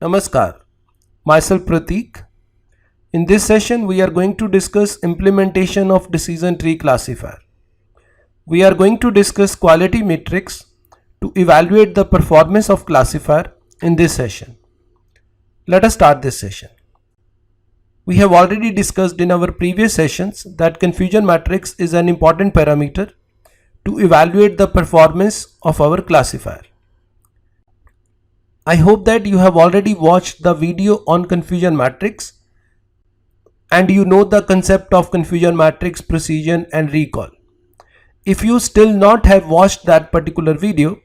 Namaskar, myself Pratik. In this session, we are going to discuss implementation of decision tree classifier. We are going to discuss quality metrics to evaluate the performance of classifier in this session. Let us start this session. We have already discussed in our previous sessions that confusion matrix is an important parameter to evaluate the performance of our classifier. I hope that you have already watched the video on confusion matrix and you know the concept of confusion matrix, precision and recall. If you still not have watched that particular video,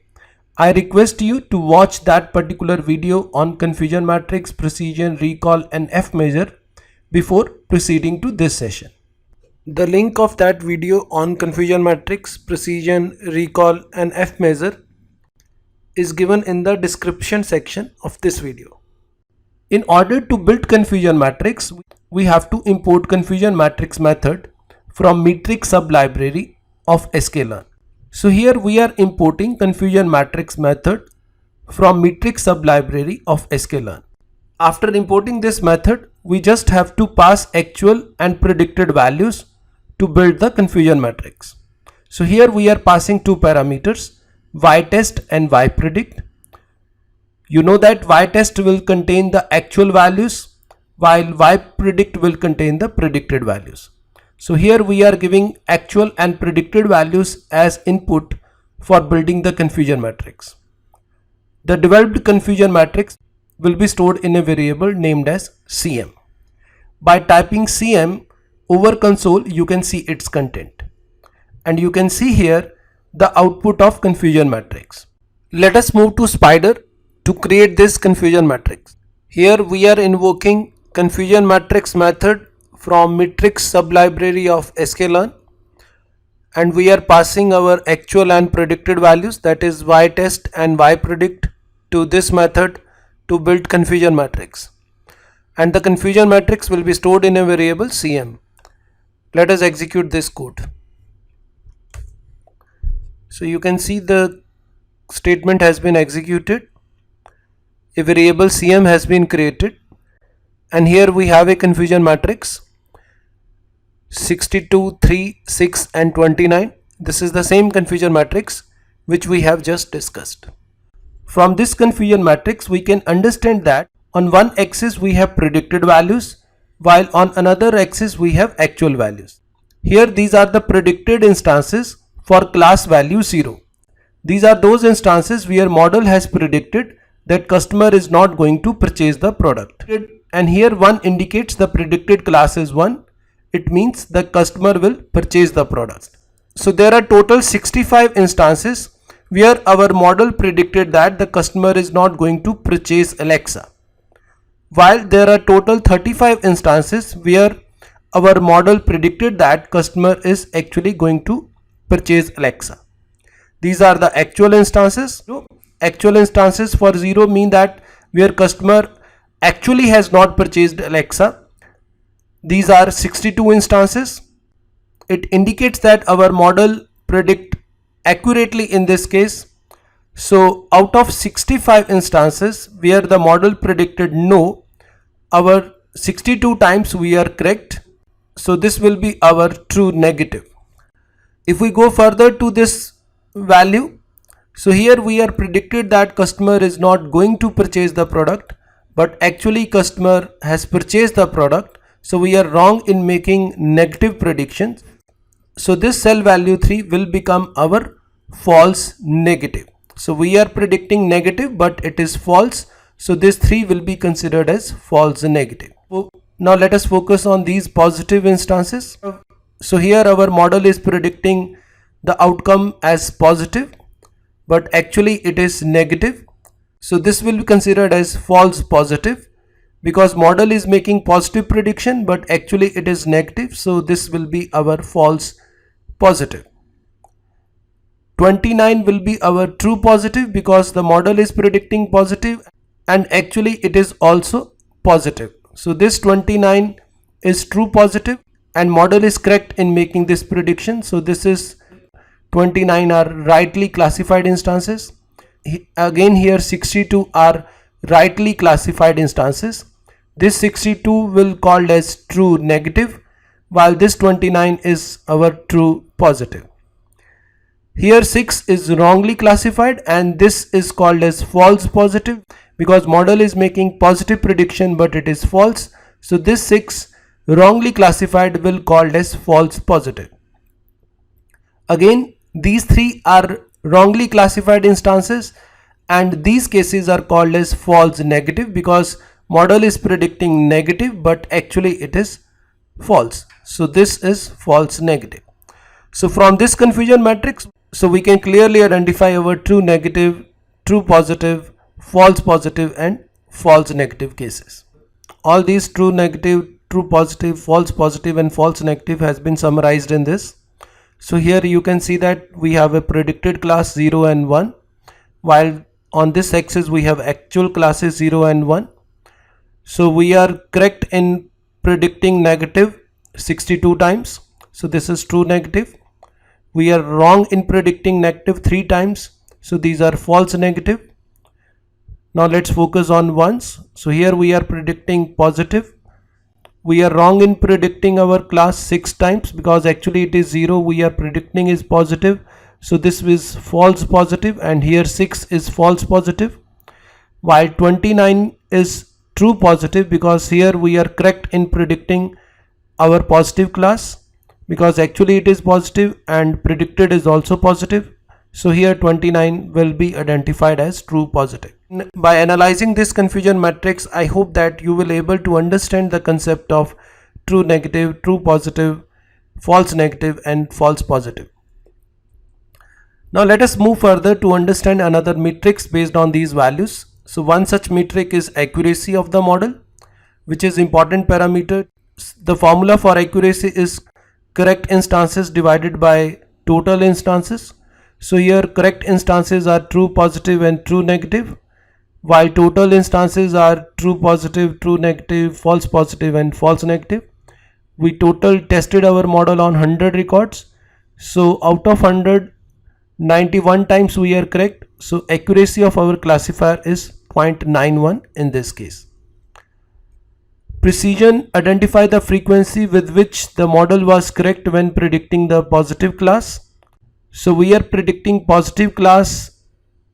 I request you to watch that particular video on confusion matrix, precision, recall and F measure before proceeding to this session. The link of that video on confusion matrix, precision, recall and F measure is given in the description section of this video. In order to build confusion matrix, we have to import confusion matrix method from metric sublibrary of sklearn. So here we are importing confusion matrix method from metric sublibrary of sklearn. After importing this method, we just have to pass actual and predicted values to build the confusion matrix. So here we are passing two parameters, ytest and ypredict. You know that ytest will contain the actual values while ypredict will contain the predicted values. So here we are giving actual and predicted values as input for building the confusion matrix. The developed confusion matrix will be stored in a variable named as cm. By typing cm over console, you can see its content and you can see here the output of confusion matrix. Let us move to Spider to create this confusion matrix. Here we are invoking confusion matrix method from metric sublibrary of sklearn and we are passing our actual and predicted values, that is ytest and ypredict, to this method to build confusion matrix, and the confusion matrix will be stored in a variable cm. Let us execute this code. So you can see the statement has been executed, a variable cm has been created, and here we have a confusion matrix 62, 3, 6 and 29. This is the same confusion matrix which we have just discussed. From this confusion matrix we can understand that on one axis we have predicted values while on another axis we have actual values. Here these are the predicted instances for class value 0. These are those instances where model has predicted that customer is not going to purchase the product. And here 1 indicates the predicted class is 1. It means the customer will purchase the product. So there are total 65 instances where our model predicted that the customer is not going to purchase Alexa, while there are total 35 instances where our model predicted that customer is actually going to purchase Alexa. These are the actual instances. Actual instances for 0 mean that where customer actually has not purchased Alexa. These are 62 instances. It indicates that our model predict accurately in this case. So out of 65 instances where the model predicted no, our 62 times we are correct. So this will be our true negative. If we go further to this value, so here we are predicted that customer is not going to purchase the product, but actually customer has purchased the product. So we are wrong in making negative predictions. So this cell value 3 will become our false negative. So we are predicting negative but it is false. So this 3 will be considered as false negative. Now let us focus on these positive instances. So here our model is predicting the outcome as positive, but actually it is negative. So this will be considered as false positive because model is making positive prediction, but actually it is negative. So this will be our false positive. 29 will be our true positive because the model is predicting positive and actually it is also positive. So this 29 is true positive and model is correct in making this prediction. So this is 29 are rightly classified instances. Again here 62 are rightly classified instances. This 62 will called as true negative, while this 29 is our true positive. Here 6 is wrongly classified and this is called as false positive because model is making positive prediction but it is false. So this 6 wrongly classified will called as false positive. Again, these three are wrongly classified instances and these cases are called as false negative because model is predicting negative but actually it is false. So this is false negative. So from this confusion matrix, so we can clearly identify our true negative, true positive, false positive and false negative cases. All these true negative, true positive, false positive and false negative has been summarized in this. So here you can see that we have a predicted class 0 and 1, while on this axis we have actual classes 0 and 1. So we are correct in predicting negative 62 times. So this is true negative. We are wrong in predicting negative 3 times. So these are false negative. Now let's focus on ones. So here we are predicting positive. We are wrong in predicting our class 6 times because actually it is 0. We are predicting is positive. So this is false positive and here 6 is false positive. While 29 is true positive because here we are correct in predicting our positive class because actually it is positive and predicted is also positive. So here 29 will be identified as true positive. By analyzing this confusion matrix, I hope that you will able to understand the concept of true negative, true positive, false negative and false positive. Now let us move further to understand another matrix based on these values. So one such metric is accuracy of the model, which is important parameter. The formula for accuracy is correct instances divided by total instances. So here correct instances are true positive and true negative, while total instances are true positive, true negative, false positive and false negative. We total tested our model on 100 records. So out of 100, 91 times we are correct. So accuracy of our classifier is 0.91 in this case. Precision: identify the frequency with which the model was correct when predicting the positive class. So we are predicting positive class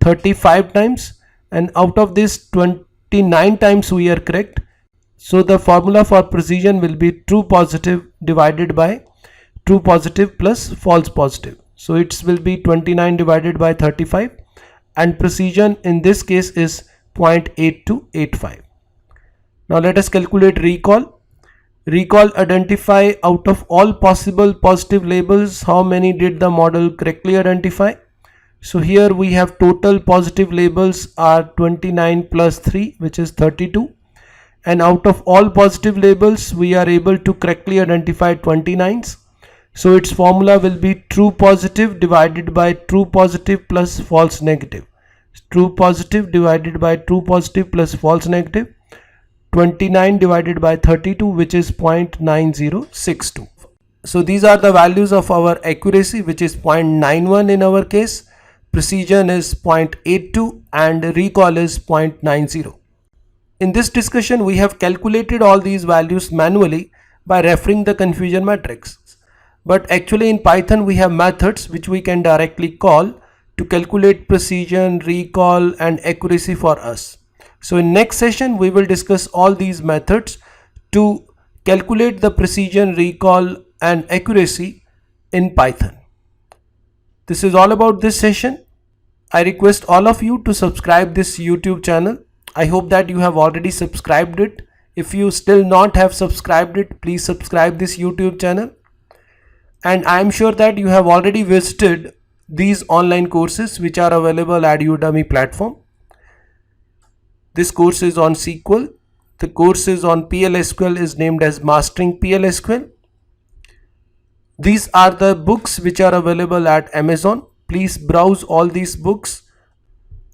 35 times and out of this 29 times we are correct. So the formula for precision will be true positive divided by true positive plus false positive. So it will be 29 divided by 35 and precision in this case is 0.8285. Now let us calculate recall. Recall: identify out of all possible positive labels how many did the model correctly identify. So here we have total positive labels are 29 plus 3, which is 32, and out of all positive labels we are able to correctly identify 29s. So its formula will be true positive divided by true positive plus false negative. True positive divided by true positive plus false negative. 29 divided by 32, which is 0.9062. So these are the values of our accuracy, which is 0.91 in our case, precision is 0.82 and recall is 0.90. In this discussion we have calculated all these values manually by referring the confusion matrix. But actually in Python we have methods which we can directly call to calculate precision, recall and accuracy for us. So in next session we will discuss all these methods to calculate the precision, recall and accuracy in Python. This is all about this session. I request all of you to subscribe this YouTube channel. I hope that you have already subscribed it. If you still not have subscribed it, please subscribe this YouTube channel. And I am sure that you have already visited these online courses which are available at Udemy platform. This course is on SQL. The course is on PLSQL is named as Mastering PLSQL. These are the books which are available at Amazon. Please browse all these books.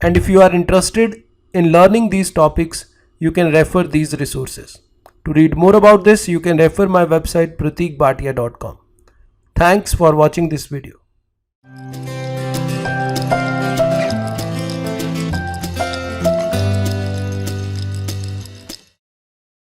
And if you are interested in learning these topics, you can refer these resources. To read more about this, you can refer my website prateekbhatia.com. Thanks for watching this video.